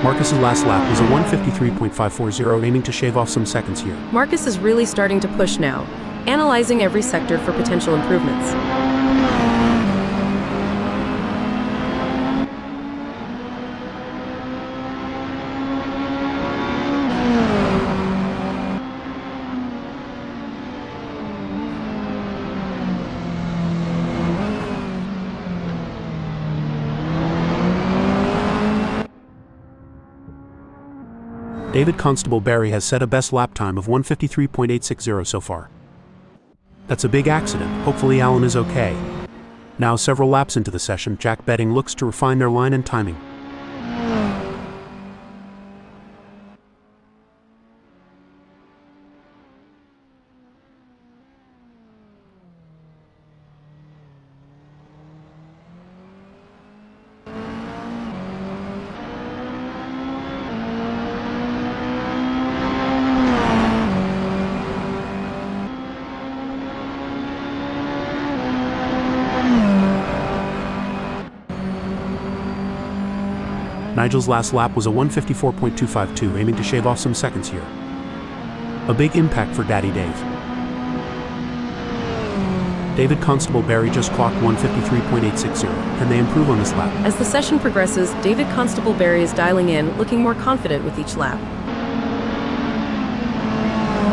Marcus's last lap was a 1:53.540, aiming to shave off some seconds here. Marcus is really starting to push now, analyzing every sector for potential improvements. David Constable Barry has set a best lap time of 1:53.860 so far. That's a big accident. Hopefully Alan is okay. Now several laps into the session, Jack Betting looks to refine their line and timing. Nigel's last lap was a 1:54.252, aiming to shave off some seconds here. A big impact for Daddy Dave. David Constable Barry just clocked 1:53.860. Can they improve on this lap? As the session progresses, David Constable Barry is dialing in, looking more confident with each lap.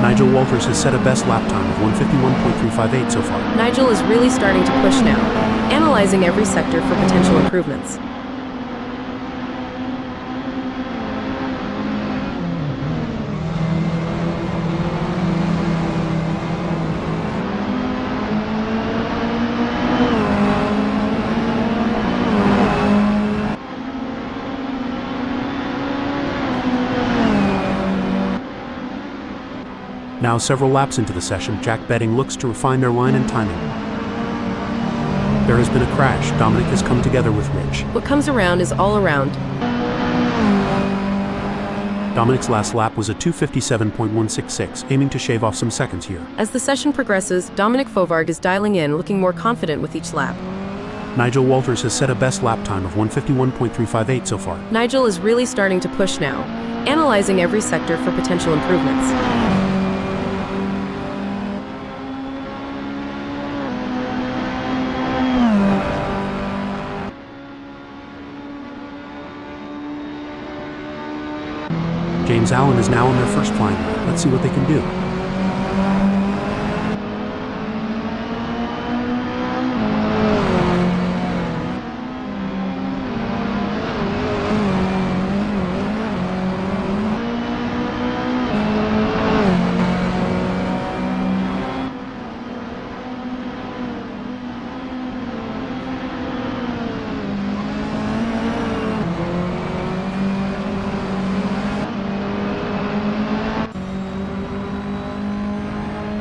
Nigel Walters has set a best lap time of 1:51.358 so far. Nigel is really starting to push now, analyzing every sector for potential improvements. Now several laps into the session, Jack Betting looks to refine their line and timing. There has been a crash. Dominic has come together with Rich. What comes around is all around. Dominic's last lap was a 2:57.166, aiming to shave off some seconds here. As the session progresses, Dominic Fovarg is dialing in, looking more confident with each lap. Nigel Walters has set a best lap time of 1:51.358 so far. Nigel is really starting to push now, analyzing every sector for potential improvements. James Allen is now on their first flying lap. Let's see what they can do.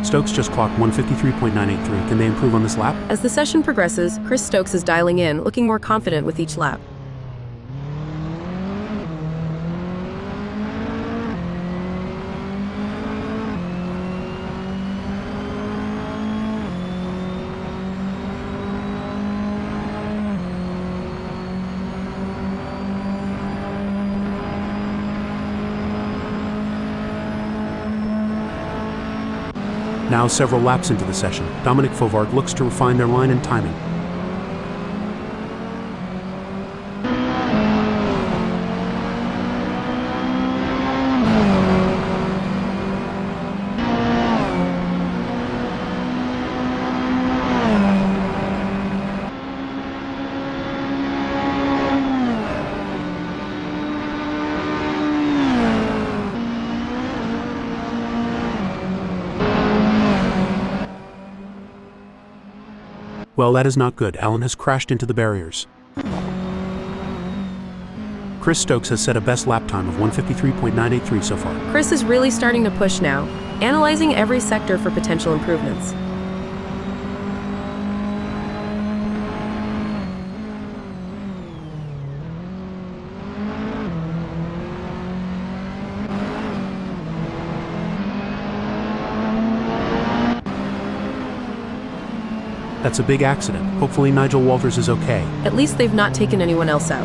Stokes just clocked 1:53.983. Can they improve on this lap? As the session progresses, Chris Stokes is dialing in, looking more confident with each lap. Now several laps into the session, Dominic Fovarg looks to refine their line and timing. Well, that is not good. Alan has crashed into the barriers. Chris Stokes has set a best lap time of 1:53.983 so far. Chris is really starting to push now, analyzing every sector for potential improvements. That's a big accident. Hopefully Nigel Walters is okay. At least they've not taken anyone else out.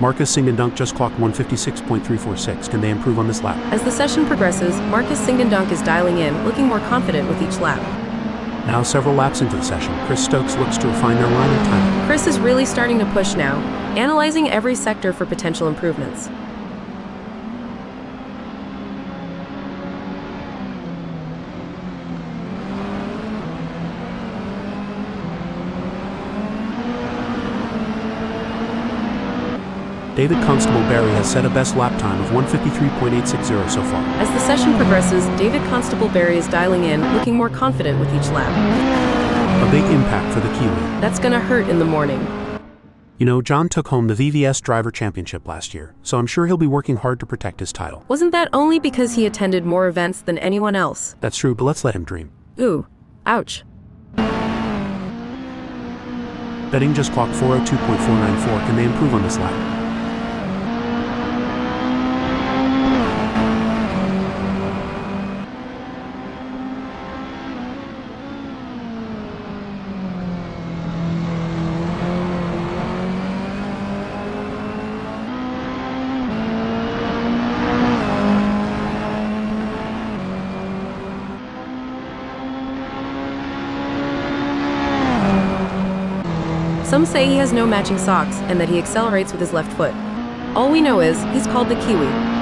Marcus Singdon just clocked 156.346. Can they improve on this lap? As the session progresses, Marcus Singdon is dialing in, looking more confident with each lap. Now several laps into the session, Chris Stokes looks to refine their line and timing. Chris is really starting to push now, analyzing every sector for potential improvements. David Constable Barry has set a best lap time of 153.860 so far. As the session progresses, David Constable Barry is dialing in, looking more confident with each lap. A big impact for the Kiwi. That's gonna hurt in the morning. You know, John took home the VVS Driver Championship last year, so I'm sure he'll be working hard to protect his title. Wasn't that only because he attended more events than anyone else? That's true, but let's let him dream. Ooh, ouch. Betting just clocked 402.494. Can they improve on this lap? Some say he has no matching socks and that he accelerates with his left foot. All we know is he's called the Kiwi.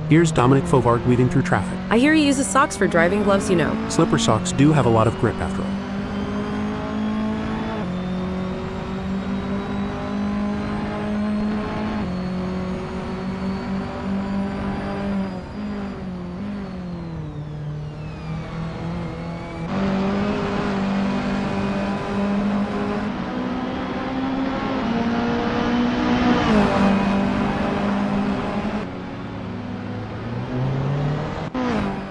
Here's Dominic Fauvard weaving through traffic. I hear he uses socks for driving gloves, you know. Slipper socks do have a lot of grip after all.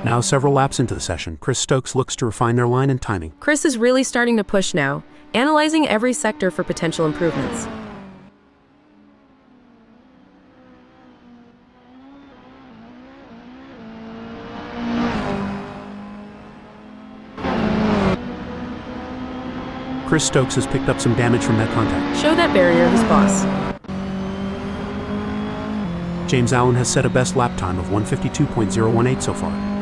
Now several laps into the session, Chris Stokes looks to refine their line and timing. Chris is really starting to push now, analyzing every sector for potential improvements. Chris Stokes has picked up some damage from that contact. Show that barrier who's boss. James Allen has set a best lap time of 152.018 so far.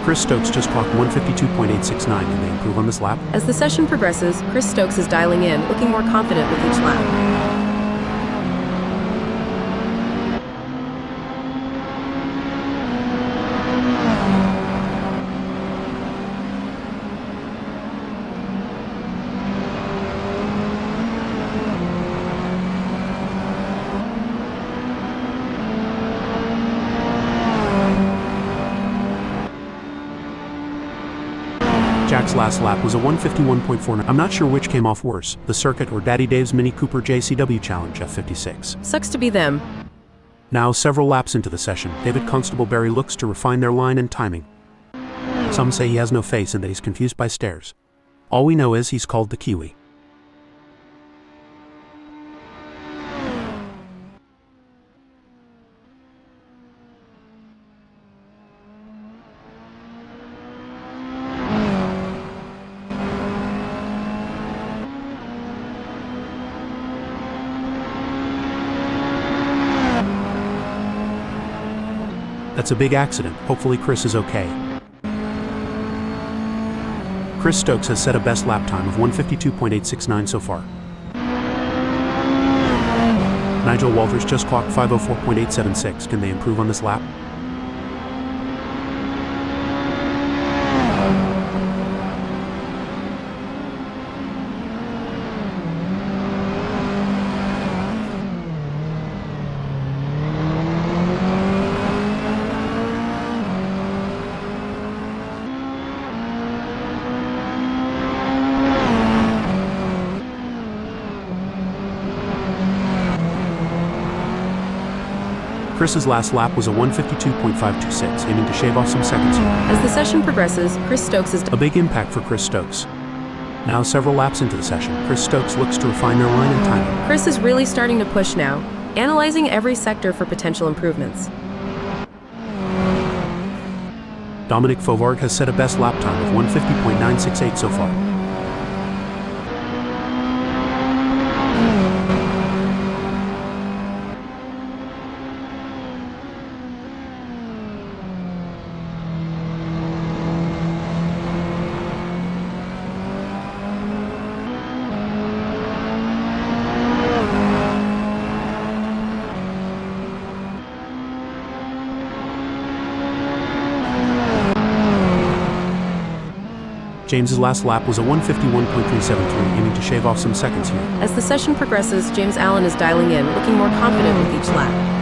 Chris Stokes just clocked 152.869. Can they improve on this lap? As the session progresses, Chris Stokes is dialing in, looking more confident with each lap. Jack's last lap was a 151.49. I'm not sure which came off worse, the circuit or Daddy Dave's Mini Cooper JCW Challenge F56. Sucks to be them. Now several laps into the session, David Constable Barry looks to refine their line and timing. Some say he has no face and that he's confused by stairs. All we know is he's called the Kiwi. That's a big accident. Hopefully Chris is okay. Chris Stokes has set a best lap time of 152.869 so far. Nigel Walters just clocked 504.876. Can they improve on this lap? Chris's last lap was a 152.526, aiming to shave off some seconds here. As the session progresses, Chris Stokes is A big impact for Chris Stokes. Now several laps into the session, Chris Stokes looks to refine their line and timing. Chris is really starting to push now, analyzing every sector for potential improvements. Dominic Fauvargue has set a best lap time of 150.968 so far. James's last lap was a 151.373, aiming to shave off some seconds here. As the session progresses, James Allen is dialing in, looking more confident with each lap.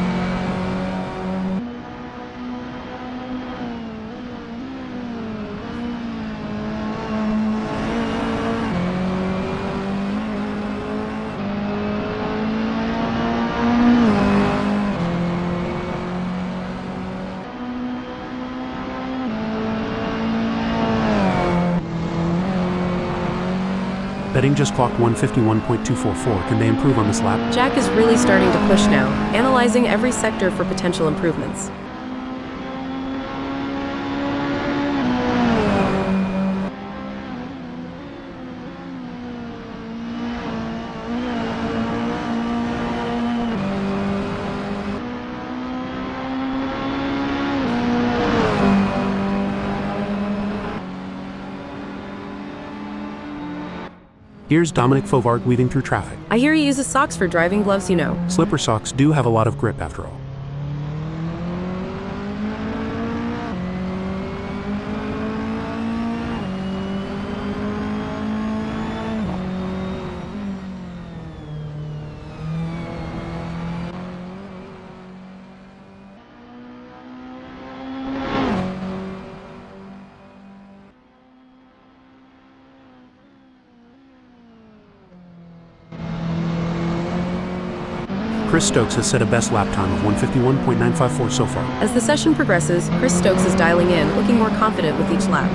Betting just clocked 151.244. Can they improve on this lap? Jack is really starting to push now, analyzing every sector for potential improvements. Here's Dominic Fauvargue weaving through traffic. I hear he uses socks for driving gloves, you know. Slipper socks do have a lot of grip after all. Chris Stokes has set a best lap time of 151.954 so far. As the session progresses, Chris Stokes is dialing in, looking more confident with each lap.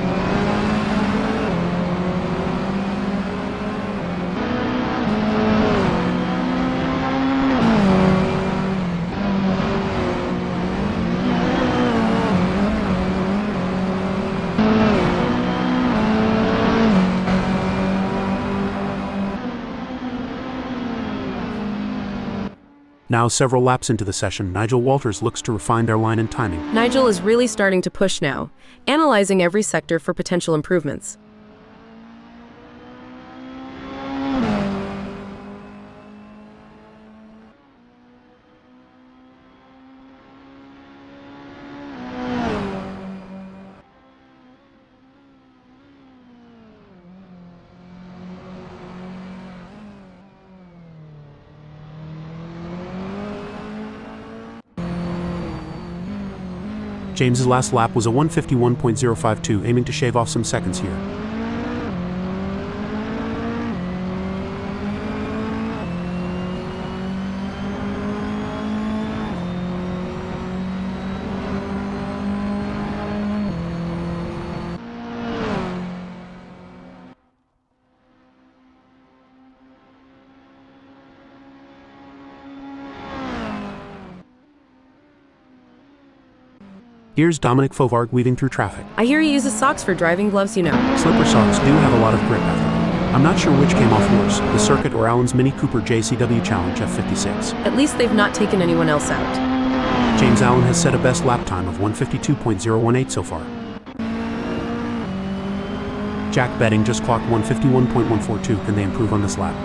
Now several laps into the session, Nigel Walters looks to refine their line and timing. Nigel is really starting to push now, analyzing every sector for potential improvements. James's last lap was a 151.052, aiming to shave off some seconds here. Here's Dominic Fauvargue weaving through traffic. I hear he uses socks for driving gloves, you know. Slipper socks do have a lot of grip after all. I'm not sure which came off worse, the circuit or Allen's Mini Cooper JCW Challenge F56. At least they've not taken anyone else out. James Allen has set a best lap time of 152.018 so far. Jack Betting just clocked 151.142. Can they improve on this lap?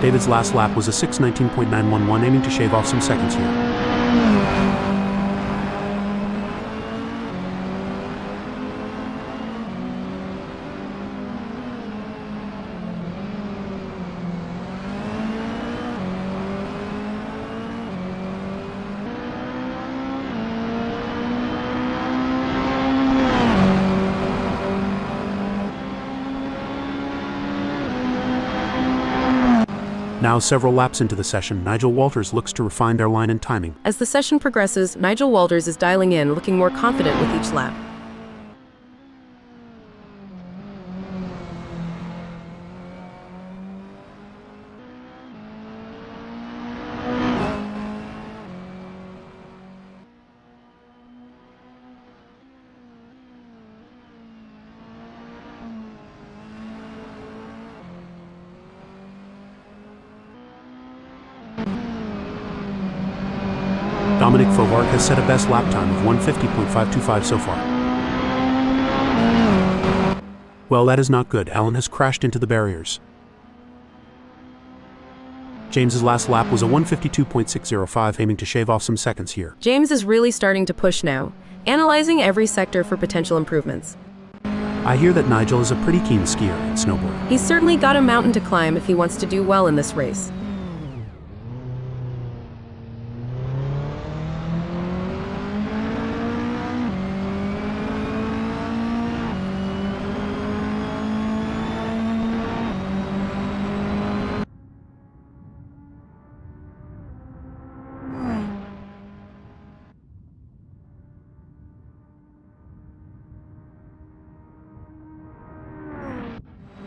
David's last lap was a 6:19.911, aiming to shave off some seconds here. Now several laps into the session, Nigel Walters looks to refine their line and timing. As the session progresses, Nigel Walters is dialing in, looking more confident with each lap. Dominic Fovark has set a best lap time of 150.525 so far. Well, that is not good. Alan has crashed into the barriers. James's last lap was a 152.605, aiming to shave off some seconds here. James is really starting to push now, analyzing every sector for potential improvements. I hear that Nigel is a pretty keen skier and snowboarder. He's certainly got a mountain to climb if he wants to do well in this race.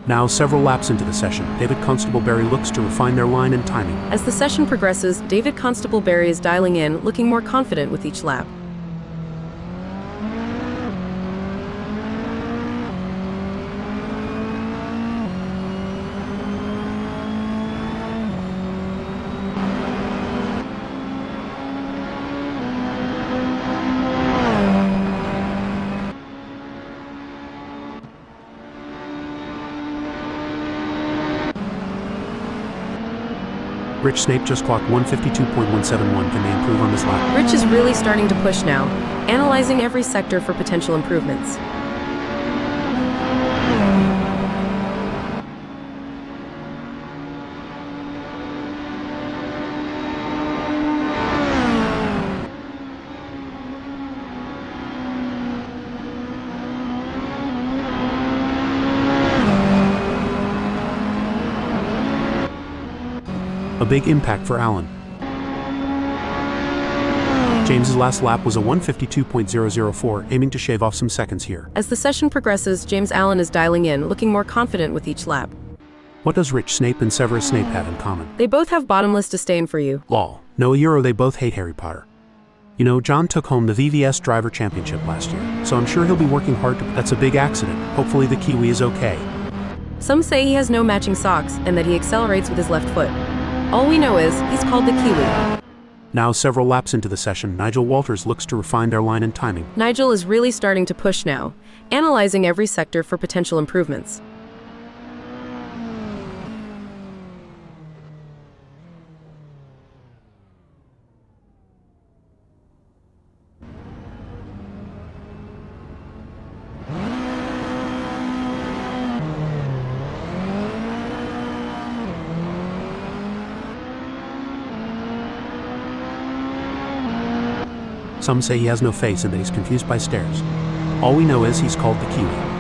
Now several laps into the session, David Constable-Barry looks to refine their line and timing. As the session progresses, David Constable-Barry is dialing in, looking more confident with each lap. Rich Snape just clocked 152.171. Can they improve on this lap? Rich is really starting to push now, analyzing every sector for potential improvements. A big impact for Alan. James's last lap was a 152.004, aiming to shave off some seconds here. As the session progresses, James Allen is dialing in, looking more confident with each lap. What does Rich Snape and Severus Snape have in common? They both have bottomless disdain for you. Lol. No, Euro, they both hate Harry Potter. You know, John took home the VVS Driver Championship last year, so I'm sure he'll be working hard to... That's a big accident. Hopefully the Kiwi is okay. Some say he has no matching socks and that he accelerates with his left foot. All we know is, he's called the Kiwi. Now several laps into the session, Nigel Walters looks to refine their line and timing. Nigel is really starting to push now, analyzing every sector for potential improvements. Some say he has no face and that he's confused by stares. All we know is he's called the Kiwi.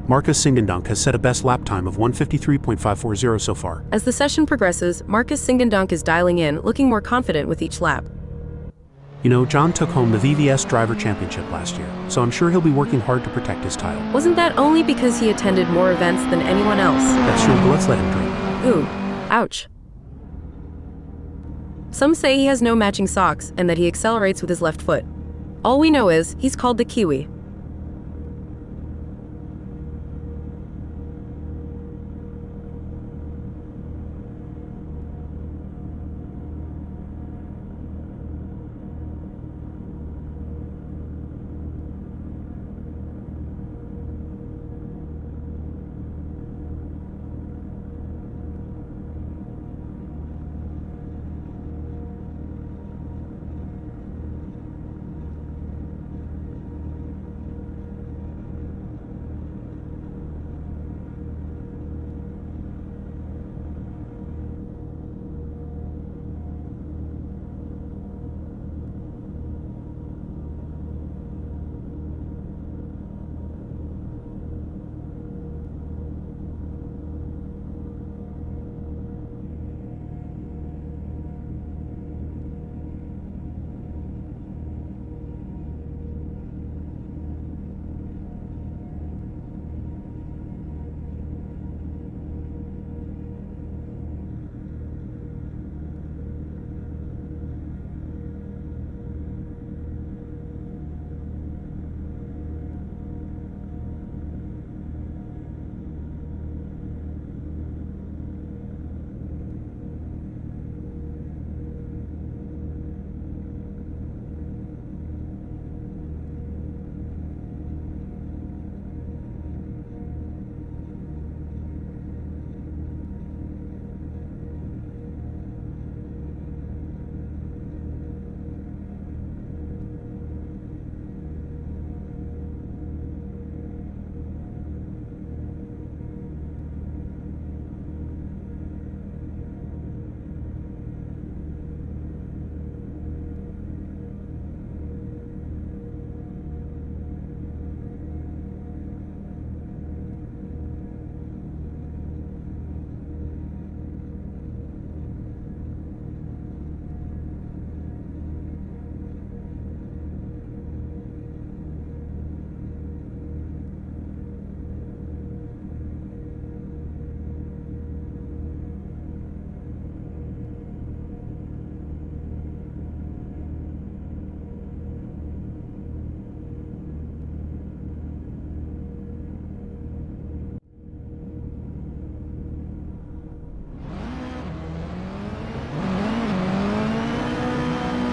Marcus Singendonk has set a best lap time of 153.540 so far. As the session progresses, Marcus Singendonk is dialing in, looking more confident with each lap. You know, John took home the VVS Driver Championship last year, so I'm sure he'll be working hard to protect his title. Wasn't that only because he attended more events than anyone else? That's true, but let's let him dream. Ooh, ouch. Some say he has no matching socks and that he accelerates with his left foot. All we know is, he's called the Kiwi.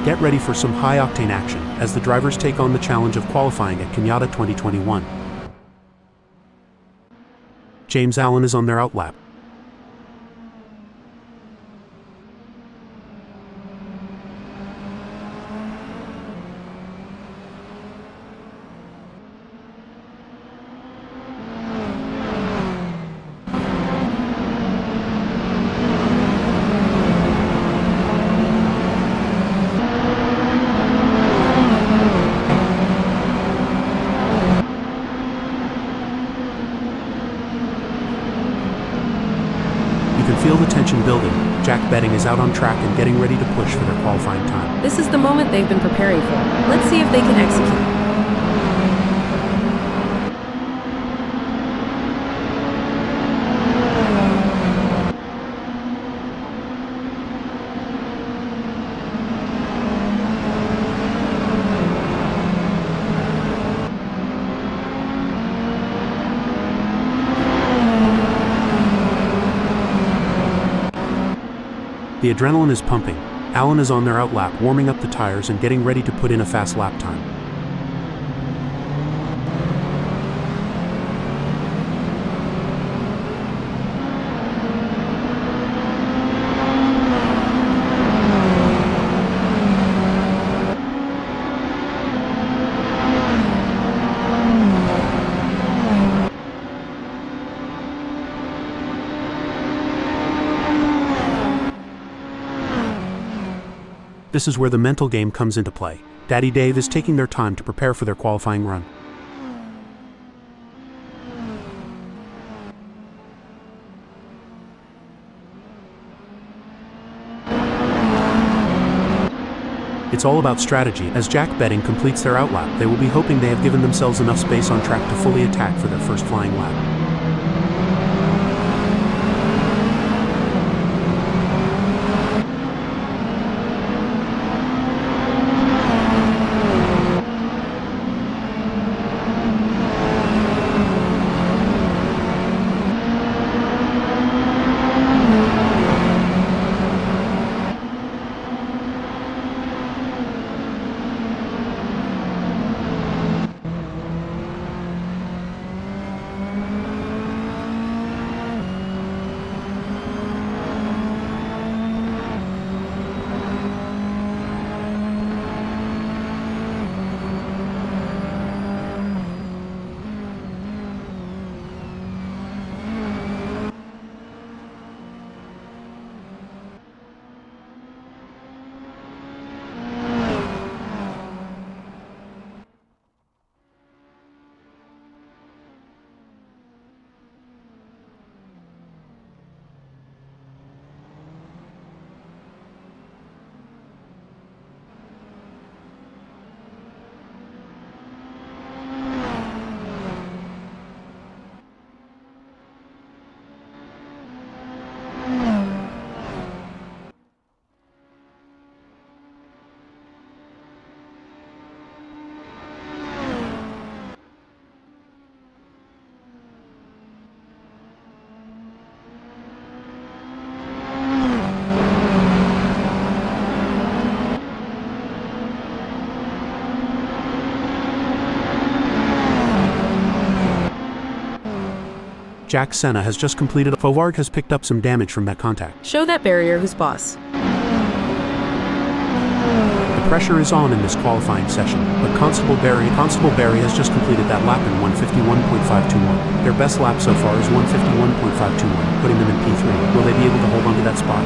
Get ready for some high-octane action as the drivers take on the challenge of qualifying at Kenyatta 2021. James Allen is on their outlap. You can feel the tension building. Jack Betting is out on track and getting ready to push for their qualifying time. This is the moment they've been preparing for. Let's see if they can execute. The adrenaline is pumping. Allen is on their outlap, warming up the tires and getting ready to put in a fast lap time. This is where the mental game comes into play. Daddy Dave is taking their time to prepare for their qualifying run. It's all about strategy. As Jack Betting completes their outlap, they will be hoping they have given themselves enough space on track to fully attack for their first flying lap. Jack Senna has just completed. Fauvargue has picked up some damage from that contact. Show that barrier who's boss. The pressure is on in this qualifying session, but Constable Barry has just completed that lap in 151.521. Their best lap so far is 151.521, putting them in P3. Will they be able to hold on to that spot?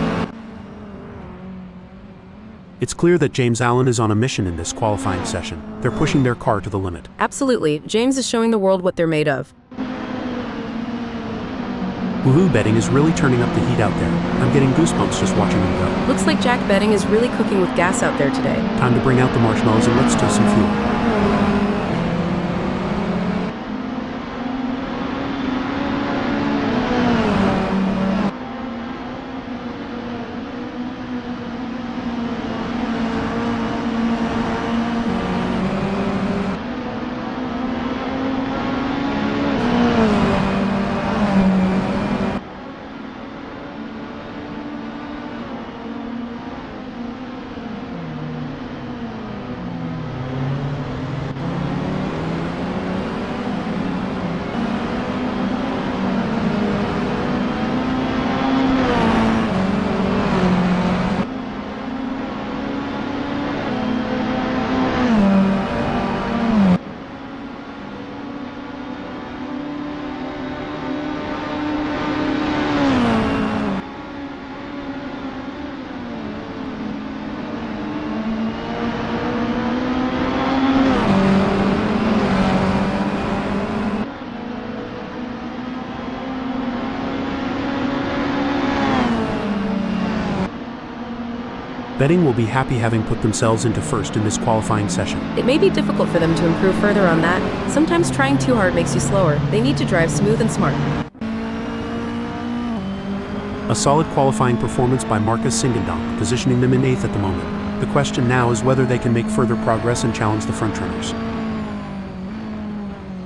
It's clear that James Allen is on a mission in this qualifying session. They're pushing their car to the limit. Absolutely. James is showing the world what they're made of. Woohoo Betting is really turning up the heat out there. I'm getting goosebumps just watching them go. Looks like Jack Betting is really cooking with gas out there today. Time to bring out the marshmallows and let's toast some fuel. Betting will be happy having put themselves into first in this qualifying session. It may be difficult for them to improve further on that. Sometimes trying too hard makes you slower. They need to drive smooth and smart. A solid qualifying performance by Marcus Singendonk, positioning them in 8th at the moment. The question now is whether they can make further progress and challenge the frontrunners.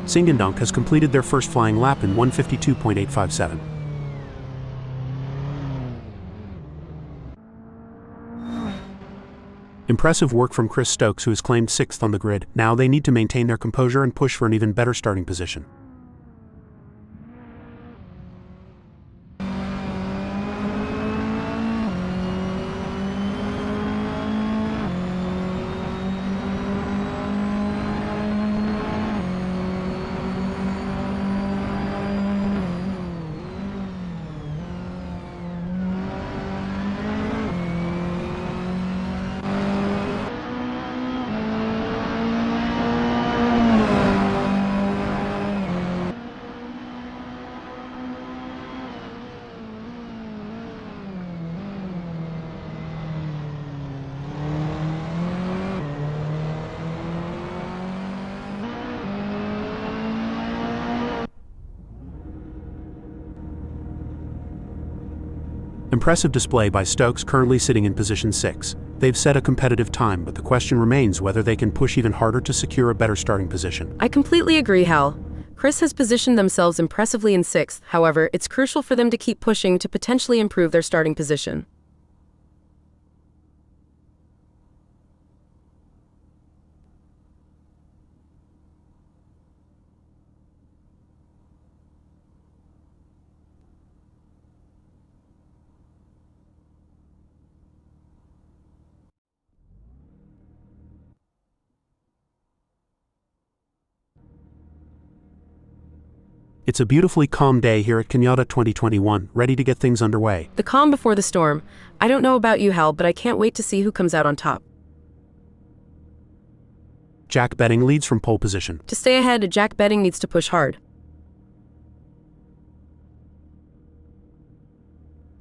Singendonk has completed their first flying lap in 1:52.857. Impressive work from Chris Stokes, who has claimed 6th on the grid. Now they need to maintain their composure and push for an even better starting position. Impressive display by Stokes, currently sitting in position 6. They've set a competitive time, but the question remains whether they can push even harder to secure a better starting position. I completely agree, Hal. Chris has positioned themselves impressively in 6th. However, it's crucial for them to keep pushing to potentially improve their starting position. It's a beautifully calm day here at Canada 2021, ready to get things underway. The calm before the storm. I don't know about you, Hal, but I can't wait to see who comes out on top. Jack Betting leads from pole position. To stay ahead, Jack Betting needs to push hard.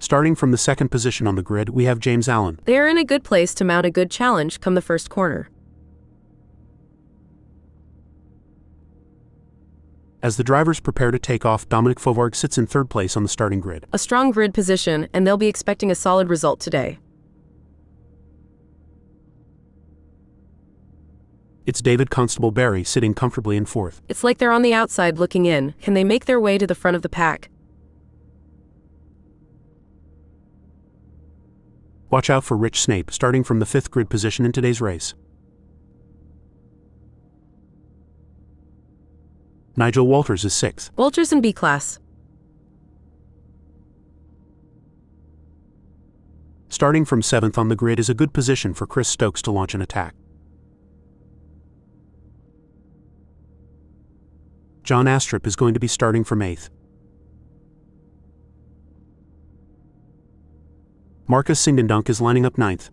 Starting from the 2nd position on the grid, we have James Allen. They are in a good place to mount a good challenge come the first corner. As the drivers prepare to take off, Dominic Fauvargue sits in 3rd place on the starting grid. A strong grid position, and they'll be expecting a solid result today. It's David Constable Barry sitting comfortably in 4th. It's like they're on the outside looking in. Can they make their way to the front of the pack? Watch out for Rich Snape, starting from the 5th grid position in today's race. Nigel Walters is 6th. Walters in B class. Starting from 7th on the grid is a good position for Chris Stokes to launch an attack. John Astrup is going to be starting from 8th. Marcus Singendonk is lining up 9th.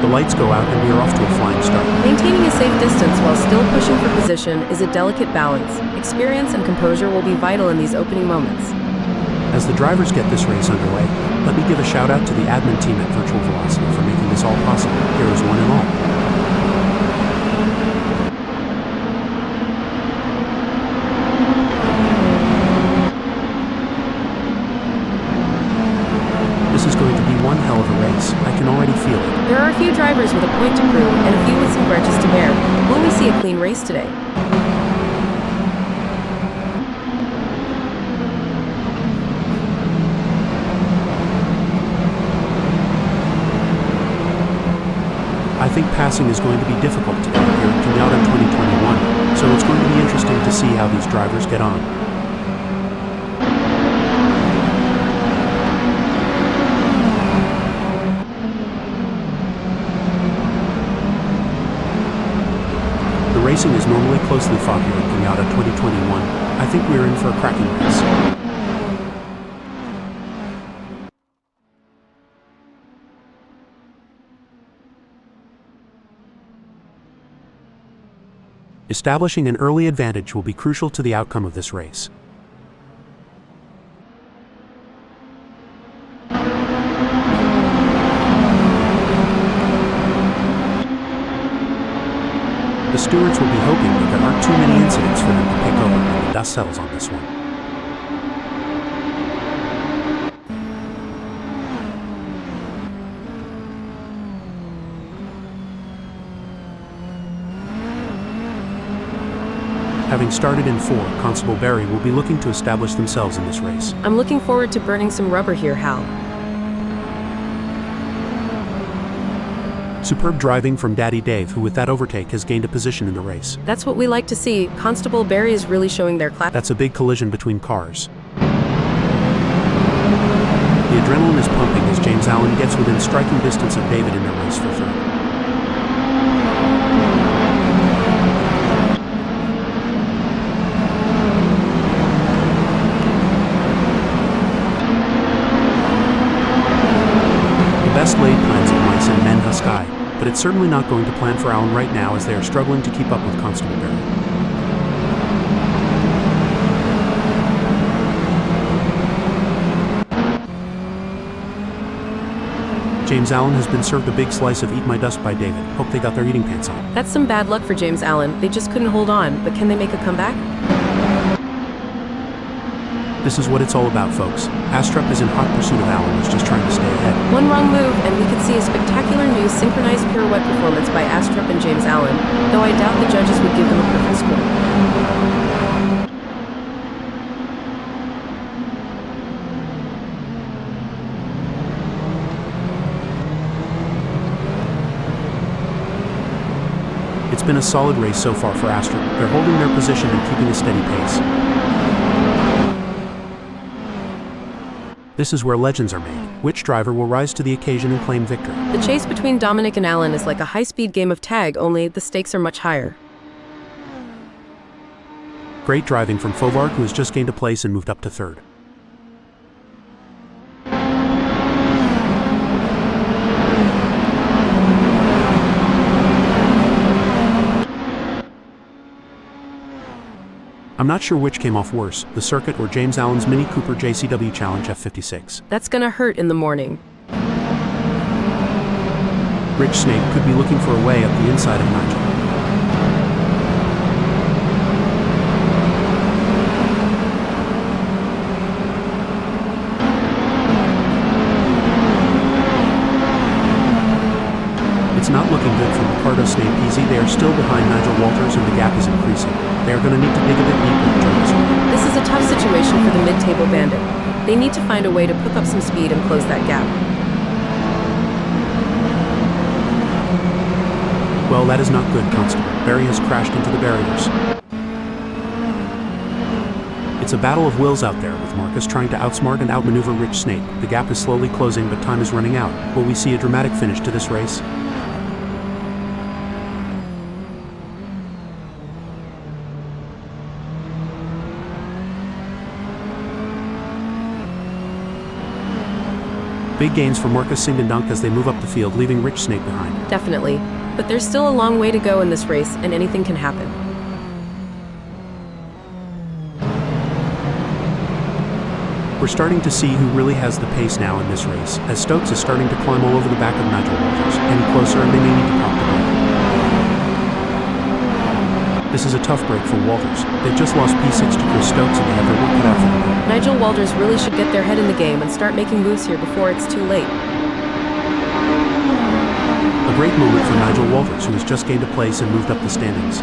The lights go out and we are off to a flying start. Maintaining a safe distance while still pushing for position is a delicate balance. Experience and composure will be vital in these opening moments. As the drivers get this race underway, let me give a shout out to the admin team at Virtual Velocity for making this all possible. Here is one and all. This is going to be one hell of a race. I can already feel it. There are a few drivers with a point to prove and a few with some grudges to bear. Will we see a clean race today? I think passing is going to be difficult today here at Pinata 2021, so it's going to be interesting to see how these drivers get on. The racing is normally closely fought here at Pinata 2021. I think we're in for a cracking race. Establishing an early advantage will be crucial to the outcome of this race. The stewards will be hoping that there aren't too many incidents for them to pick over when the dust settles on this one. Having started in 4, Constable Barry will be looking to establish themselves in this race. I'm looking forward to burning some rubber here, Hal. Superb driving from Daddy Dave, who with that overtake has gained a position in the race. That's what we like to see. Constable Barry is really showing their class. That's a big collision between cars. The adrenaline is pumping as James Allen gets within striking distance of David in their race for third. Best laid plans of mice and men Husky, but it's certainly not going to plan for Allen right now as they are struggling to keep up with Constable Barry. James Allen has been served a big slice of Eat My Dust by David. Hope they got their eating pants on. That's some bad luck for James Allen. They just couldn't hold on, but can they make a comeback? This is what it's all about, folks. Astrup is in hot pursuit of Allen, who's just trying to stay ahead. One wrong move, and we could see a spectacular new synchronized pirouette performance by Astrup and James Allen, though I doubt the judges would give them a perfect score. It's been a solid race so far for Astrup. They're holding their position and keeping a steady pace. This is where legends are made. Which driver will rise to the occasion and claim victory? The chase between Dominic and Allen is like a high-speed game of tag, only the stakes are much higher. Great driving from Fauvarg, who has just gained a place and moved up to third. I'm not sure which came off worse, the circuit or James Allen's Mini Cooper JCW Challenge F56. That's gonna hurt in the morning. Rich Snake could be looking for a way up the inside of Nigel. It's not looking good for Ricardo Snape Easy. They are still behind Nigel Walters and the gap is increasing. They are going to need to dig a bit deeper to join this one. This is a tough situation for the mid-table bandit. They need to find a way to pick up some speed and close that gap. Well, that is not good, Constable. Barry has crashed into the barriers. It's a battle of wills out there, with Marcus trying to outsmart and outmaneuver Rich Snape. The gap is slowly closing, but time is running out. Will we see a dramatic finish to this race? Big gains for Marcus Singendunk as they move up the field, leaving Rich Snake behind. Definitely. But there's still a long way to go in this race, and anything can happen. We're starting to see who really has the pace now in this race, as Stokes is starting to climb all over the back of Nigel Walters. Any closer and they may need to pop the brake. This is a tough break for Walters. They've just lost P6 to Chris Stokes and they have their work cut out for them. Nigel Walters really should get their head in the game and start making moves here before it's too late. A great moment for Nigel Walters, who has just gained a place and moved up the standings.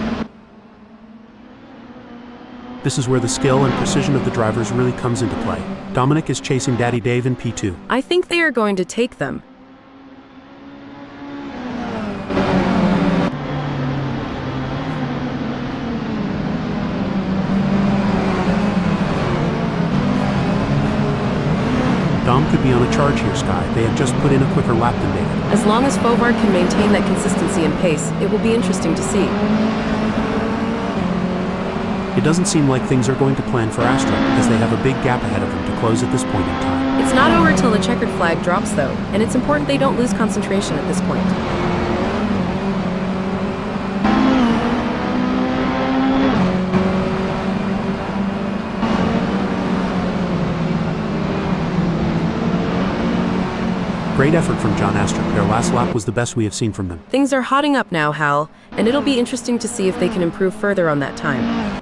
This is where the skill and precision of the drivers really comes into play. Dominic is chasing Daddy Dave in P2. I think they are going to take them. Dom could be on a charge here, Sky. They have just put in a quicker lap than David. As long as Fovard can maintain that consistency and pace, it will be interesting to see. It doesn't seem like things are going to plan for Astra, as they have a big gap ahead of them to close at this point in time. It's not over till the checkered flag drops though, and it's important they don't lose concentration at this point. Great effort from John Astrup. Their last lap was the best we have seen from them. Things are hotting up now, Hal, and it'll be interesting to see if they can improve further on that time.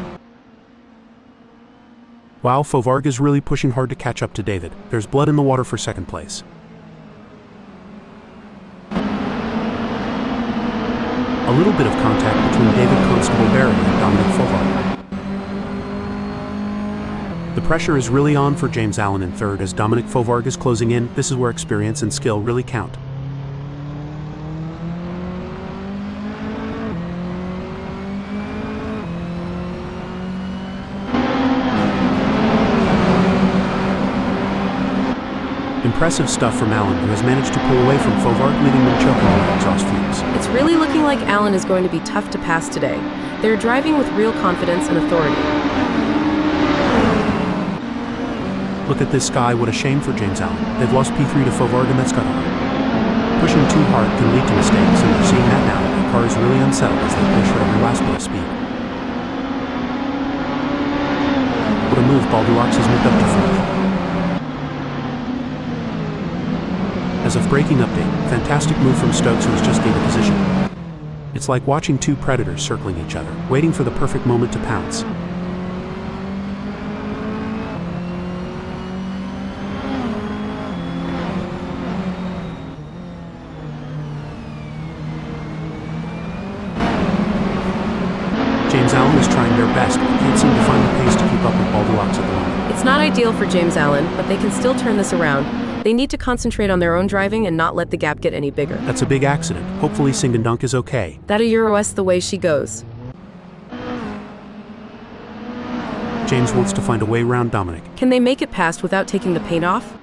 Wow, Fovard is really pushing hard to catch up to David. There's blood in the water for second place. A little bit of contact between David Constable Barry and Dominic Fovard. The pressure is really on for James Allen in third as Dominic Fovard is closing in. This is where experience and skill really count. Impressive stuff from Allen, who has managed to pull away from Fovard, leaving them choking on the exhaust fumes. It's really looking like Allen is going to be tough to pass today. They're driving with real confidence and authority. Look at this, Sky. What a shame for James Allen. They've lost P3 to Fovard and that's got hard. Pushing too hard can lead to mistakes, and we're seeing that now. The car is really unsettled as they push at every last bit of speed. What a move. Goldilocks has moved up to fourth. As of braking update, fantastic move from Stokes, who has just gained a position. It's like watching two predators circling each other, waiting for the perfect moment to pounce. James Allen is trying their best, but can't seem to find the pace to keep up with Goldilocks at the moment. It's not ideal for James Allen, but they can still turn this around. They need to concentrate on their own driving and not let the gap get any bigger. That's a big accident. Hopefully Singendunk is okay. That a Euro S the way she goes. James wants to find a way around Dominic. Can they make it past without taking the paint off?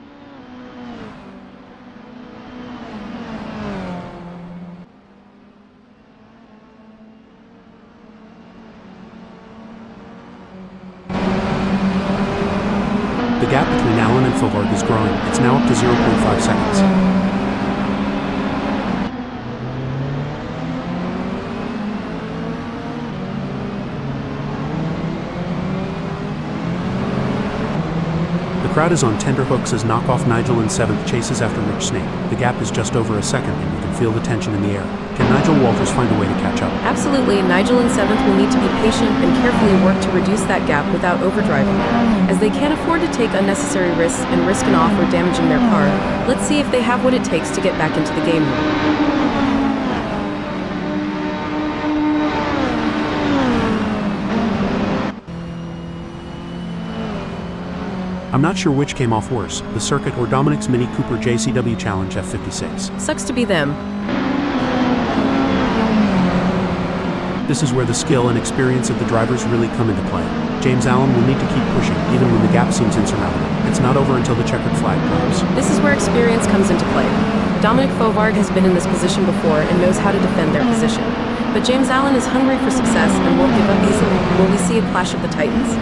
The gap between Allen and Fovard is growing. It's now up to 0.5 seconds. The crowd is on tenterhooks as knockoff Nigel in 7th chases after Rich Snake. The gap is just over a second and you can feel the tension in the air. Can Nigel Walters find a way to catch up? Absolutely. Nigel in 7th will need to be patient and carefully work to reduce that gap without overdriving, as they can't afford to take unnecessary risks and risk an off or damaging their car. Let's see if they have what it takes to get back into the game room. I'm not sure which came off worse, the circuit or Dominic's Mini Cooper JCW Challenge F56. Sucks to be them. This is where the skill and experience of the drivers really come into play. James Allen will need to keep pushing, even when the gap seems insurmountable. It's not over until the checkered flag drops. This is where experience comes into play. Dominic Fovard has been in this position before and knows how to defend their position. But James Allen is hungry for success and won't give up easily. Will we see a clash of the titans?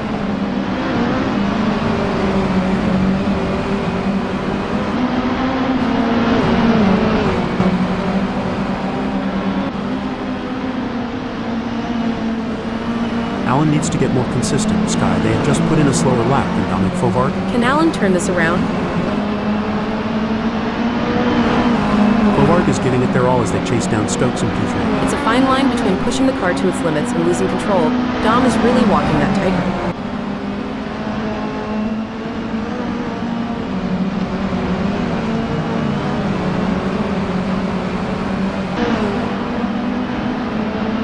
needs to get more consistent. Sky, they have just put in a slower lap than Dominic Fovard. Can Alan turn this around? Fovard is giving it their all as they chase down Stokes and P3. It's a fine line between pushing the car to its limits and losing control. Dom is really walking that tightrope.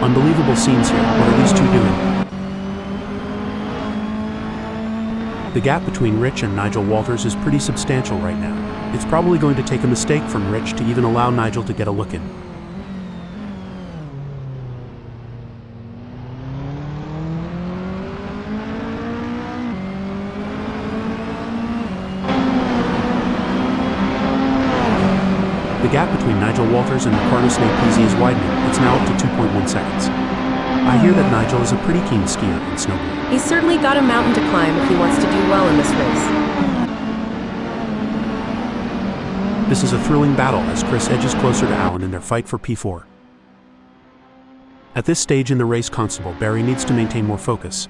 Unbelievable scenes here. What are these two doing? The gap between Rich and Nigel Walters is pretty substantial right now. It's probably going to take a mistake from Rich to even allow Nigel to get a look in. The gap between Nigel Walters and Ricardo Snake PZ is widening. It's now up to 2.1 seconds. I hear that Nigel is a pretty keen skier and snowboarder. He's certainly got a mountain to climb if he wants to do well in this race. This is a thrilling battle as Chris edges closer to Alan in their fight for P4. At this stage in the race, Constable Barry needs to maintain more focus.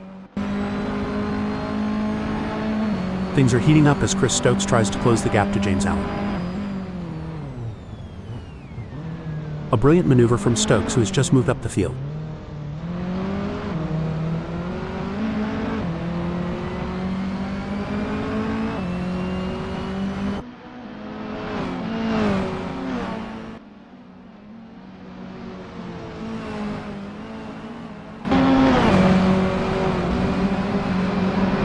Things are heating up as Chris Stokes tries to close the gap to James Allen. A brilliant maneuver from Stokes, who has just moved up the field.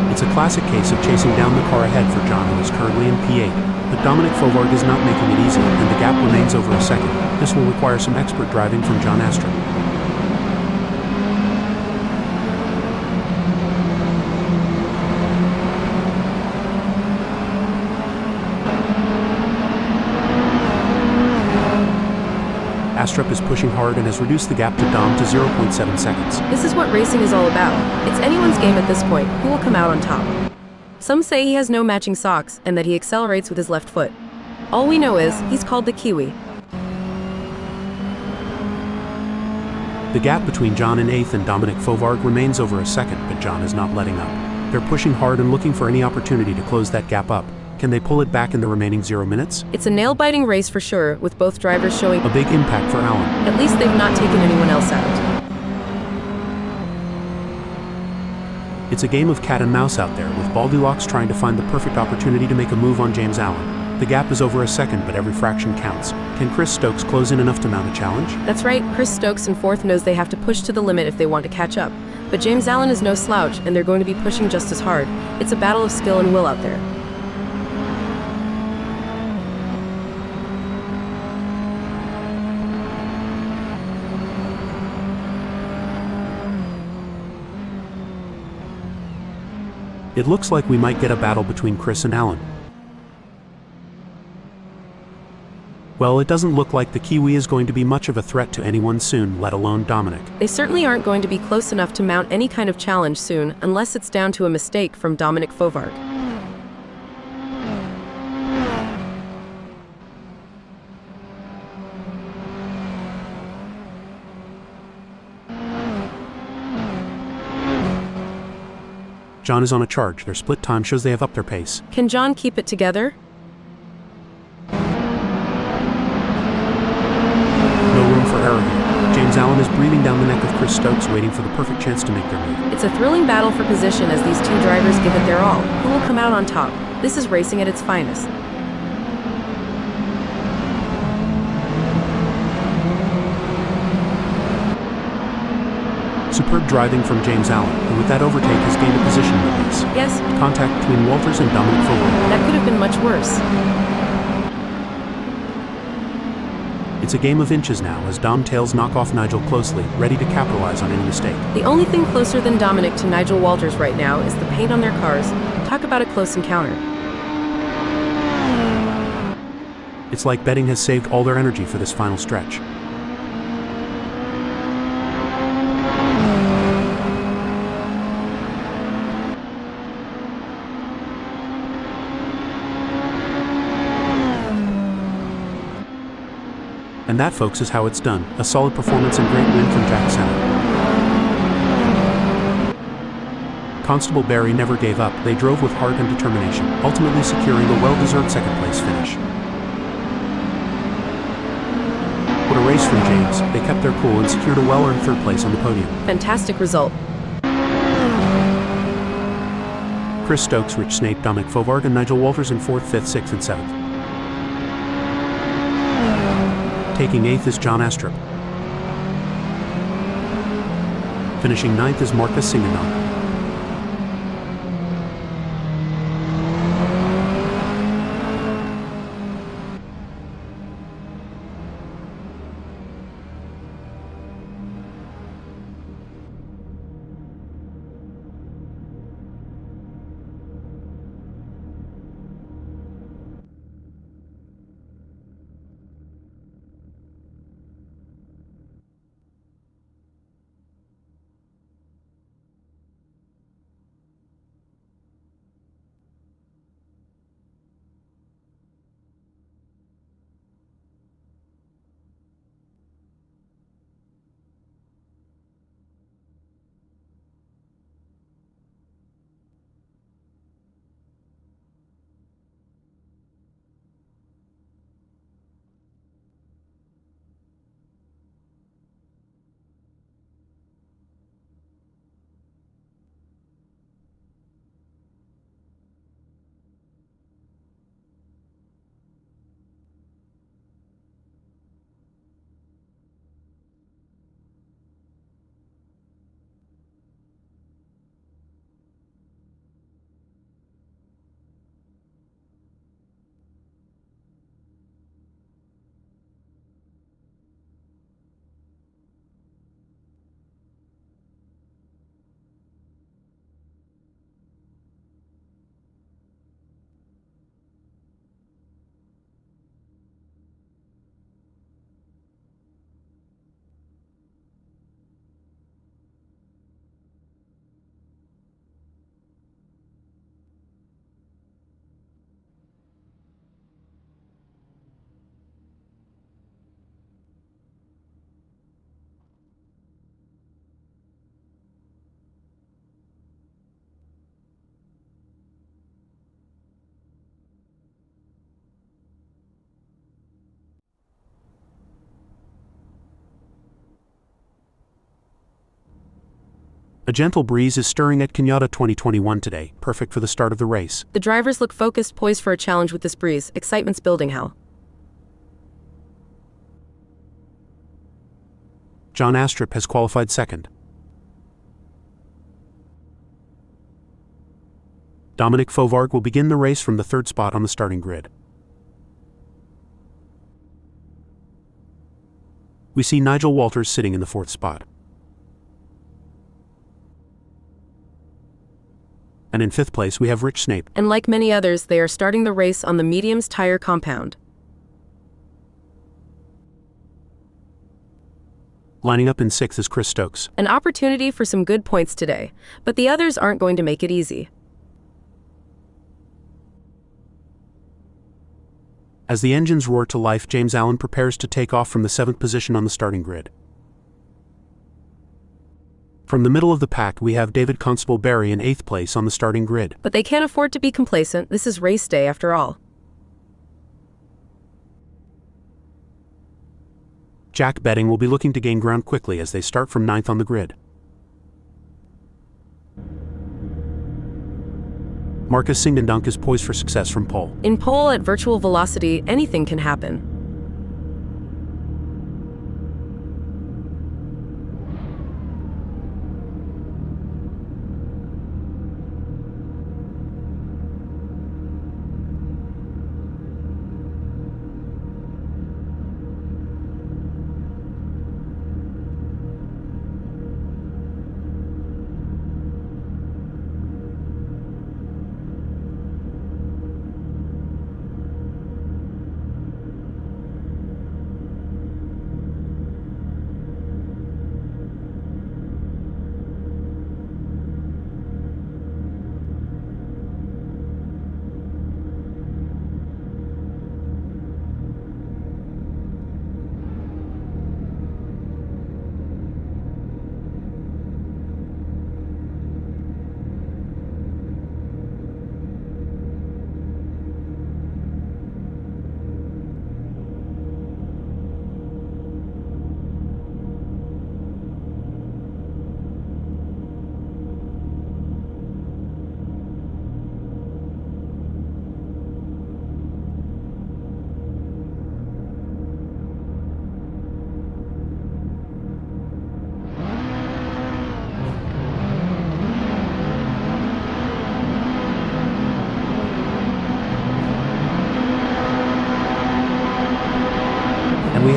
It's a classic case of chasing down the car ahead for John, who is currently in P8. But Dominic Fovard is not making it easy, and the gap remains over a second. This will require some expert driving from John Astrup. Astrup is pushing hard and has reduced the gap to Dom to 0.7 seconds. This is what racing is all about. It's anyone's game at this point. Who will come out on top? Some say he has no matching socks and that he accelerates with his left foot. All we know is he's called the Kiwi. The gap between John in 8th and Dominic Fovard remains over a second, but John is not letting up. They're pushing hard and looking for any opportunity to close that gap up. Can they pull it back in the remaining 0 minutes? It's a nail-biting race for sure, with both drivers showing a big impact for Alan. At least they've not taken anyone else out. It's a game of cat and mouse out there, with Baldilocks trying to find the perfect opportunity to make a move on James Allen. The gap is over a second, but every fraction counts. Can Chris Stokes close in enough to mount a challenge? That's right, Chris Stokes in 4th knows they have to push to the limit if they want to catch up. But James Allen is no slouch, and they're going to be pushing just as hard. It's a battle of skill and will out there. It looks like we might get a battle between Chris and Alan. Well, it doesn't look like the Kiwi is going to be much of a threat to anyone soon, let alone Dominic. They certainly aren't going to be close enough to mount any kind of challenge soon, unless it's down to a mistake from Dominic Fovard. John is on a charge. Their split time shows they have upped their pace. Can John keep it together? No room for error here. James Allen is breathing down the neck of Chris Stokes, waiting for the perfect chance to make their move. It's a thrilling battle for position as these two drivers give it their all. Who will come out on top? This is racing at its finest. Superb driving from James Allen, who with that overtake has gained a position in the race. Yes. Contact between Walters and Dominic Fovard. That could have been much worse. It's a game of inches now as Dom tails knock off Nigel closely, ready to capitalize on any mistake. The only thing closer than Dominic to Nigel Walters right now is the paint on their cars. Talk about a close encounter. It's like betting has saved all their energy for this final stretch. And that, folks, is how it's done. A solid performance and great win from Jack Senna. Constable Barry never gave up. They drove with heart and determination, ultimately securing a well-deserved second-place finish. What a race from James. They kept their cool and secured a well-earned third place on the podium. Fantastic result. Chris Stokes, Rich Snape, Dominic Fauvargue, and Nigel Walters in 4th, 5th, 6th, and 7th. Taking 8th is John Astrup. Finishing 9th is Marcus Singendonk. A gentle breeze is stirring at Kenyatta 2021 today, perfect for the start of the race. The drivers look focused, poised for a challenge with this breeze. Excitement's building, Hal. John Astrup has qualified second. Dominic Fauvargue will begin the race from the third spot on the starting grid. We see Nigel Walters sitting in the fourth spot. And in fifth place we have Rich Snape. And like many others, they are starting the race on the mediums tire compound. Lining up in sixth is Chris Stokes. An opportunity for some good points today, but the others aren't going to make it easy. As the engines roar to life, James Allen prepares to take off from the seventh position on the starting grid. From the middle of the pack, we have David Constable Barry in eighth place on the starting grid. But they can't afford to be complacent. This is race day after all. Jack Betting will be looking to gain ground quickly as they start from ninth on the grid. Marcus Singendonk is poised for success from pole. In pole at virtual velocity, anything can happen.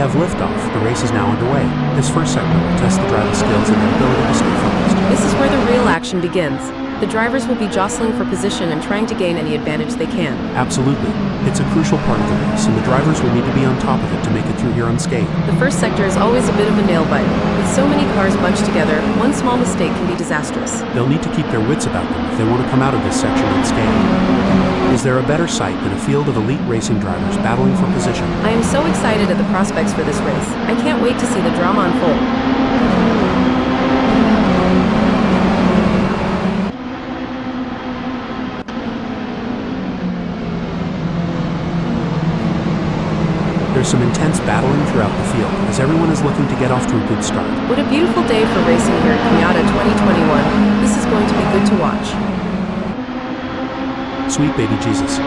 have liftoff. The race is now underway. This first sector will test the driver's skills and their ability to stay focused. This is where the real action begins. The drivers will be jostling for position and trying to gain any advantage they can. Absolutely. It's a crucial part of the race, and the drivers will need to be on top of it to make it through here unscathed. The first sector is always a bit of a nail-biter. With so many cars bunched together, one small mistake can be disastrous. They'll need to keep their wits about them if they want to come out of this section unscathed. Is there a better sight than a field of elite racing drivers battling for position? I am so excited at the prospects for this race. I can't wait to see the drama unfold. There's some intense battling throughout the field, as everyone is looking to get off to a good start. What a beautiful day for racing here at Canada 2021. This is going to be good to watch. Sweet baby Jesus.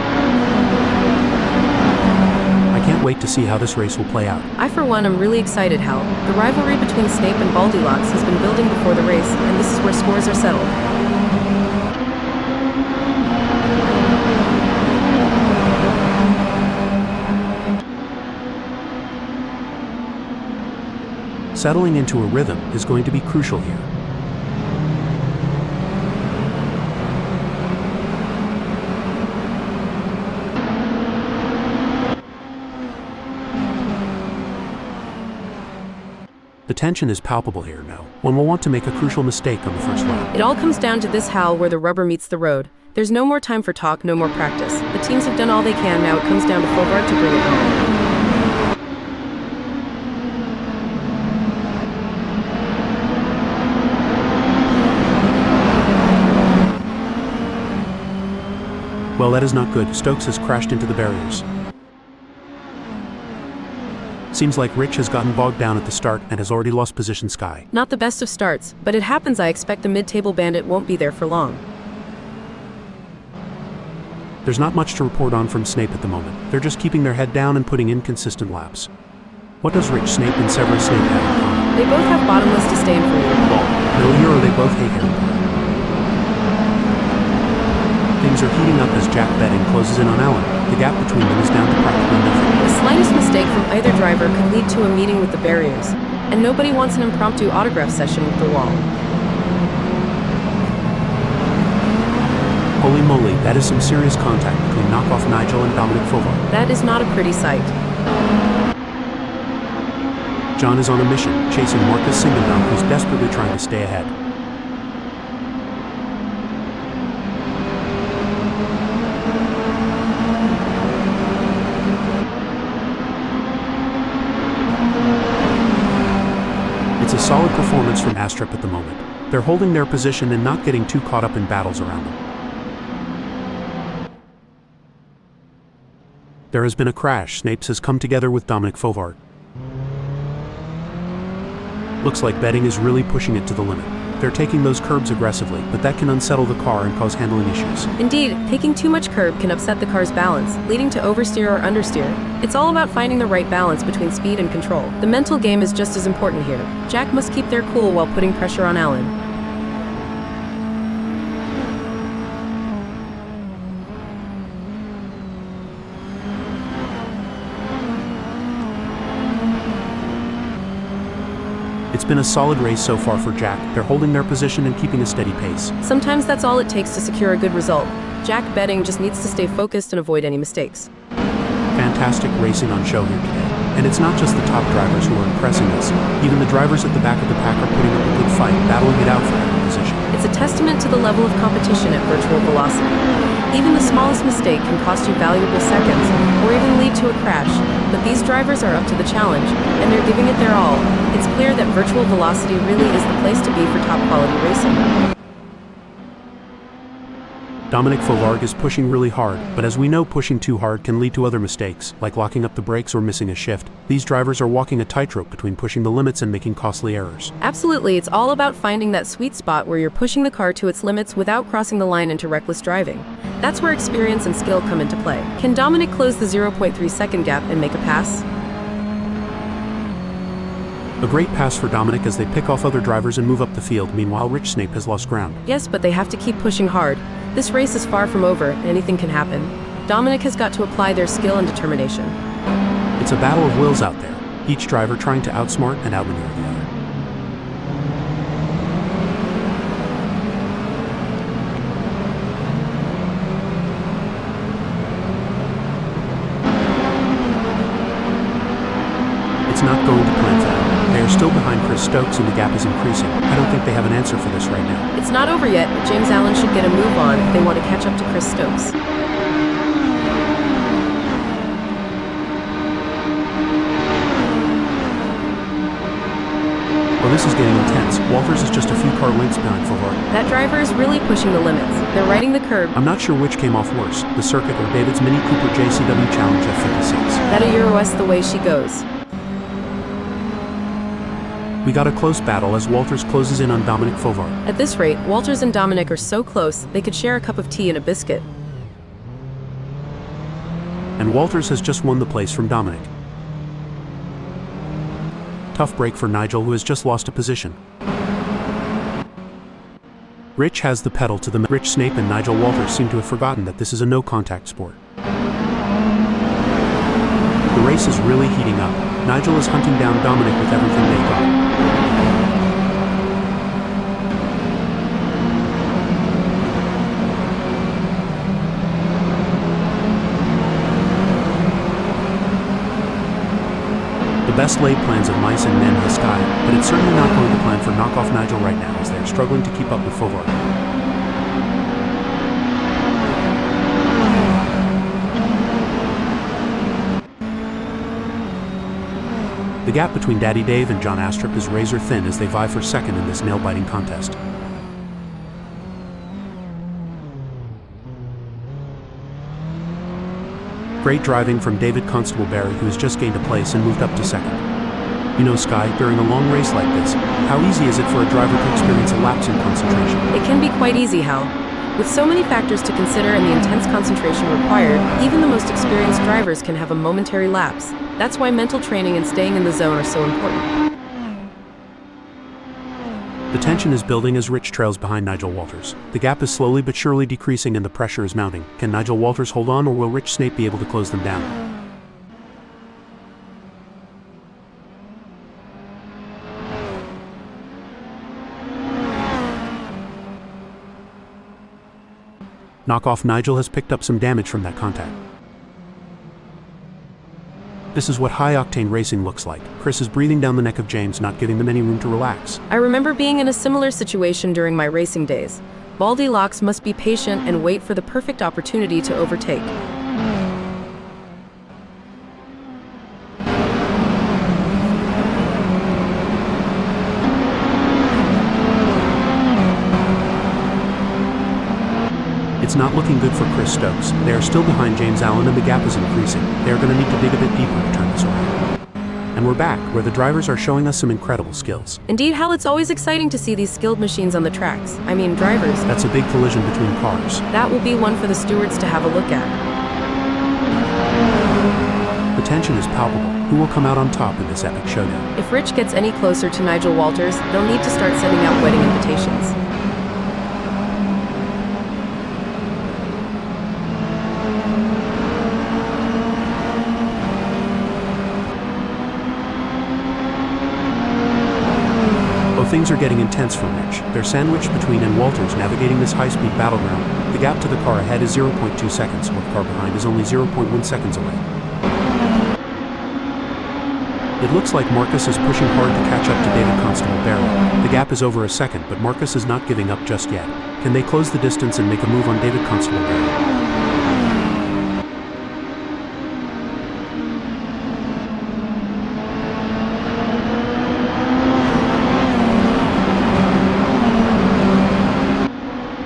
I can't wait to see how this race will play out. I, for one, am really excited, Hal. The rivalry between Snape and Baldilocks has been building before the race, and this is where scores are settled. Settling into a rhythm is going to be crucial here. The tension is palpable here now. One will want to make a crucial mistake on the first lap. It all comes down to this, Hal, where the rubber meets the road. There's no more time for talk, no more practice. The teams have done all they can, now it comes down to Fogart to bring it home. Well, that is not good. Stokes has crashed into the barriers. Seems like Rich has gotten bogged down at the start and has already lost position. Sky. Not the best of starts, but it happens. I expect the mid-table bandit won't be there for long. There's not much to report on from Snape at the moment. They're just keeping their head down and putting in consistent laps. What does Rich, Snape, and Severus Snape have in common? They both have bottomless disdain for you. No hero, they both hate him. Things are heating up as Jack Betting closes in on Allen. The gap between them is down to practically nothing. The slightest mistake from either driver could lead to a meeting with the barriers, and nobody wants an impromptu autograph session with the wall. Holy moly, that is some serious contact between knockoff Nigel and Dominic Fogart. That is not a pretty sight. John is on a mission, chasing Marcus Singendam, who's desperately trying to stay ahead. It's a solid performance from Astrup at the moment. They're holding their position and not getting too caught up in battles around them. There has been a crash. Snapes has come together with Dominic Fogart. Looks like Betting is really pushing it to the limit. They're taking those curbs aggressively, but that can unsettle the car and cause handling issues. Indeed, taking too much curb can upset the car's balance, leading to oversteer or understeer. It's all about finding the right balance between speed and control. The mental game is just as important here. Jack must keep their cool while putting pressure on Allen. It's been a solid race so far for Jack. They're holding their position and keeping a steady pace. Sometimes that's all it takes to secure a good result. Jack Betting just needs to stay focused and avoid any mistakes. Fantastic racing on show here today. And it's not just the top drivers who are impressing us. Even the drivers at the back of the pack are putting up a good fight, battling it out for every position. It's a testament to the level of competition at virtual velocity. Even the smallest mistake can cost you valuable seconds, or even lead to a crash. But these drivers are up to the challenge, and they're giving it their all. It's clear that virtual velocity really is the place to be for top quality racing. Dominic Fogart is pushing really hard, but as we know, pushing too hard can lead to other mistakes, like locking up the brakes or missing a shift. These drivers are walking a tightrope between pushing the limits and making costly errors. Absolutely, it's all about finding that sweet spot where you're pushing the car to its limits without crossing the line into reckless driving. That's where experience and skill come into play. Can Dominic close the 0.3 second gap and make a pass? A great pass for Dominic as they pick off other drivers and move up the field. Meanwhile, Rich Snape has lost ground. Yes, but they have to keep pushing hard. This race is far from over, and anything can happen. Dominic has got to apply their skill and determination. It's a battle of wills out there. each driver trying to outsmart and outmaneuver the other. It's not going to plan for them. They are still behind Chris Stokes and the gap is increasing. I don't think they have an answer for this right now. It's not over yet, but James Allen should get a move on if they want to catch up to Chris Stokes. Well, this is getting intense. Walters is just a few car lengths behind Favre. That driver is really pushing the limits. They're riding the curb. I'm not sure which came off worse, the circuit or David's Mini Cooper JCW Challenge F56. That a Euro S the way she goes. We got a close battle as Walters closes in on Dominic Favre. At this rate, Walters and Dominic are so close, they could share a cup of tea and a biscuit. And Walters has just won the place from Dominic. Tough break for Nigel, who has just lost a position. Rich has the pedal to the metal. Rich Snape and Nigel Walters seem to have forgotten that this is a no-contact sport. The race is really heating up. Nigel is hunting down Dominic with everything they've got. The best laid plans of mice and men in the sky, but it's certainly not going to plan for knockoff Nigel right now as they are struggling to keep up with Favre. The gap between Daddy Dave and John Astrup is razor thin as they vie for second in this nail-biting contest. Great driving from David Constable Barry, who has just gained a place and moved up to second. You know, Sky, during a long race like this, how easy is it for a driver to experience a lapse in concentration? It can be quite easy, Hal. With so many factors to consider and the intense concentration required, even the most experienced drivers can have a momentary lapse. That's why mental training and staying in the zone are so important. The tension is building as Rich trails behind Nigel Walters. The gap is slowly but surely decreasing and the pressure is mounting. Can Nigel Walters hold on, or will Rich Snape be able to close them down? Knockoff Nigel has picked up some damage from that contact. This is what high-octane racing looks like. Chris is breathing down the neck of James, not giving them any room to relax. I remember being in a similar situation during my racing days. Baldy Locks must be patient and wait for the perfect opportunity to overtake. It's not looking good for Chris Stokes. They are still behind James Allen and the gap is increasing. They are going to need to dig a bit deeper to turn this around. And we're back, where the drivers are showing us some incredible skills. Indeed, Hal, it's always exciting to see these skilled machines on the tracks. I mean, drivers. That's a big collision between cars. That will be one for the stewards to have a look at. The tension is palpable. Who will come out on top in this epic showdown? If Rich gets any closer to Nigel Walters, they'll need to start sending out wedding invitations. Things are getting intense for Rich. They're sandwiched between and Walters navigating this high-speed battleground. The gap to the car ahead is 0.2 seconds, while the car behind is only 0.1 seconds away. It looks like Marcus is pushing hard to catch up to David Constable Barry. The gap is over a second, but Marcus is not giving up just yet. Can they close the distance and make a move on David Constable Barry?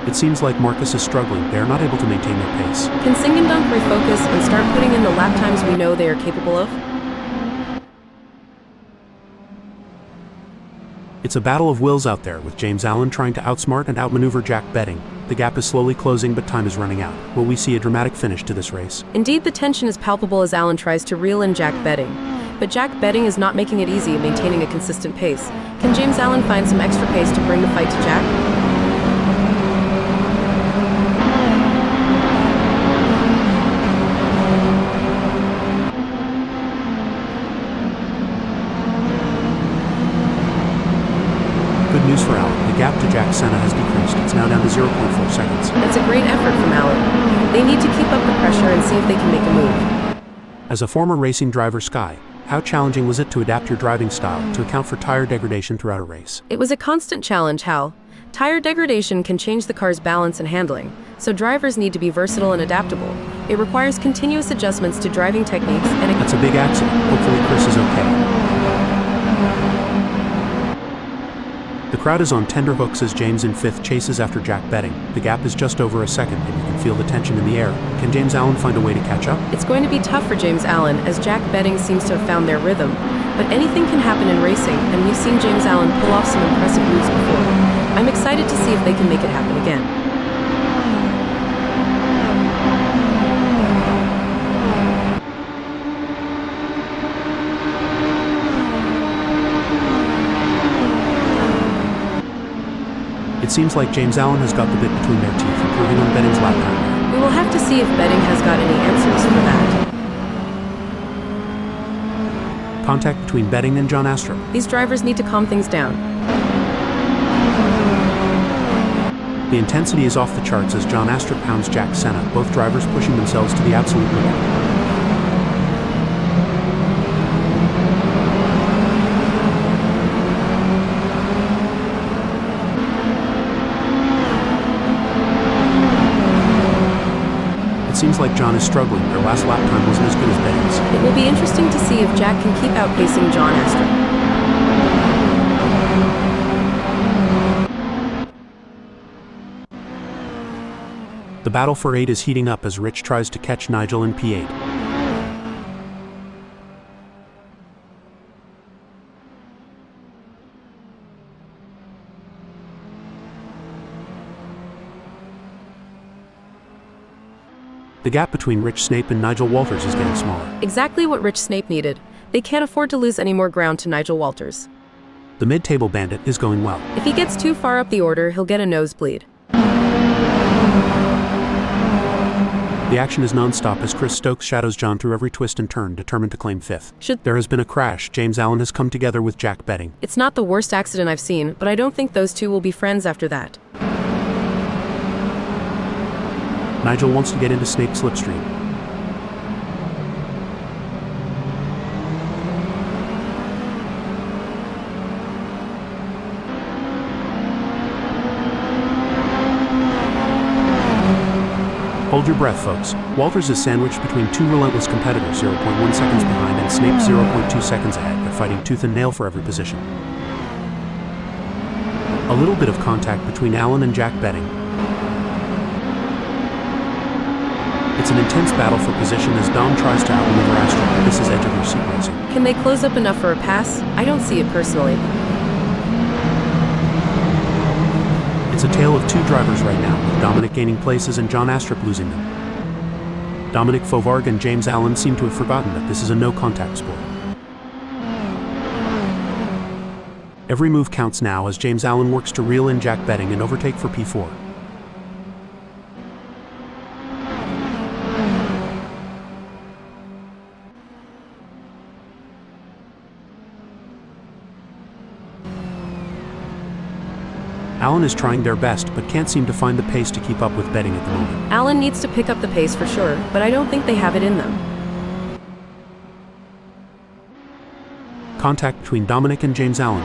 It seems like Marcus is struggling. They are not able to maintain their pace. Can Sing and Dunk refocus and start putting in the lap times we know they are capable of? It's a battle of wills out there, with James Allen trying to outsmart and outmaneuver Jack Betting. The gap is slowly closing, but time is running out. Will we see a dramatic finish to this race? Indeed, the tension is palpable as Allen tries to reel in Jack Betting. But Jack Betting is not making it easy maintaining a consistent pace. Can James Allen find some extra pace to bring the fight to Jack? As a former racing driver, Sky, how challenging was it to adapt your driving style to account for tire degradation throughout a race? It was a constant challenge, Hal. Tire degradation can change the car's balance and handling, so drivers need to be versatile and adaptable. It requires continuous adjustments to driving techniques and That's a big accident. Hopefully Chris is okay. The crowd is on tenterhooks as James in fifth chases after Jack betting. The gap is just over a second and you can feel the tension in the air. Can James Allen find a way to catch up? It's going to be tough for James Allen as Jack betting seems to have found their rhythm. But anything can happen in racing, and we've seen James Allen pull off some impressive moves before. I'm excited to see if they can make it happen again. It seems like James Allen has got the bit between their teeth, improving on Betting's lap time. We will have to see if betting has got any answers for that. Contact between Betting and John Astrup. These drivers need to calm things down. The intensity is off the charts as John Astrup pounds Jack Senna, both drivers pushing themselves to the absolute limit. It seems like John is struggling. Their last lap time wasn't as good as Betting's. It will be interesting to see if Jack can keep outpacing John Astrup. The battle for 8 is heating up as Rich tries to catch Nigel in P8. The gap between Rich Snape and Nigel Walters is getting smaller. Exactly what Rich Snape needed. They can't afford to lose any more ground to Nigel Walters. The mid-table bandit is going well. If he gets too far up the order, he'll get a nosebleed. The action is non-stop as Chris Stokes shadows John through every twist and turn, determined to claim fifth. There has been a crash. James Allen has come together with Jack Betting. It's not the worst accident I've seen, but I don't think those two will be friends after that. Nigel wants to get into Snape's slipstream. Hold your breath, folks. Walters is sandwiched between two relentless competitors, 0.1 seconds behind, and Snape 0.2 seconds ahead. They're fighting tooth and nail for every position. A little bit of contact between Allen and Jack Betting. It's an intense battle for position as Dom tries to outmaneuver Astrup. This is edge of your seat racing. Can they close up enough for a pass? I don't see it personally. It's a tale of two drivers right now, with Dominic gaining places and John Astrup losing them. Dominic Fauvargue and James Allen seem to have forgotten that this is a no-contact sport. Every move counts now as James Allen works to reel in Jack Betting and overtake for P4. Allen is trying their best, but can't seem to find the pace to keep up with Betting at the moment. Allen needs to pick up the pace for sure, but I don't think they have it in them. Contact between Dominic and James Allen.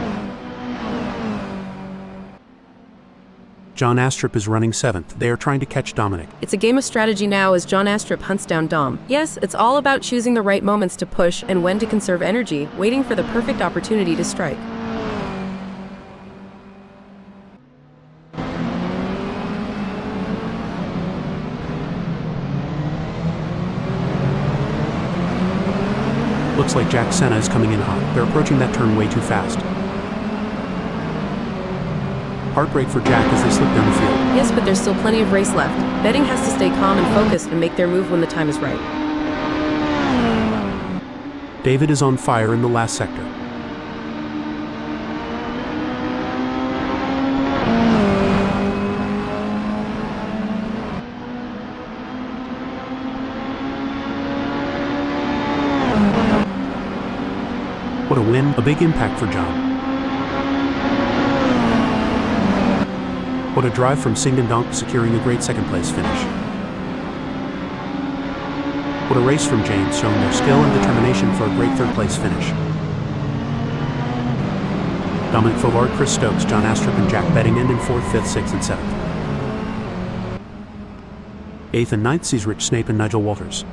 John Astrup is running 7th. They are trying to catch Dominic. It's a game of strategy now as John Astrup hunts down Dom. Yes, it's all about choosing the right moments to push and when to conserve energy, waiting for the perfect opportunity to strike. Looks like Jack Senna is coming in hot. They're approaching that turn way too fast. Heartbreak for Jack as they slip down the field. Yes, but there's still plenty of race left. Betting has to stay calm and focused and make their move when the time is right. David is on fire in the last sector. What a win, a big impact for John. What a drive from Singdon Donk, securing a great second place finish. What a race from James, showing their skill and determination for a great third-place finish. Dominic Favard, Chris Stokes, John Astrup, and Jack Betting end in 4th, 5th, 6th, and 7th. 8th and 9th sees Rich Snape and Nigel Walters.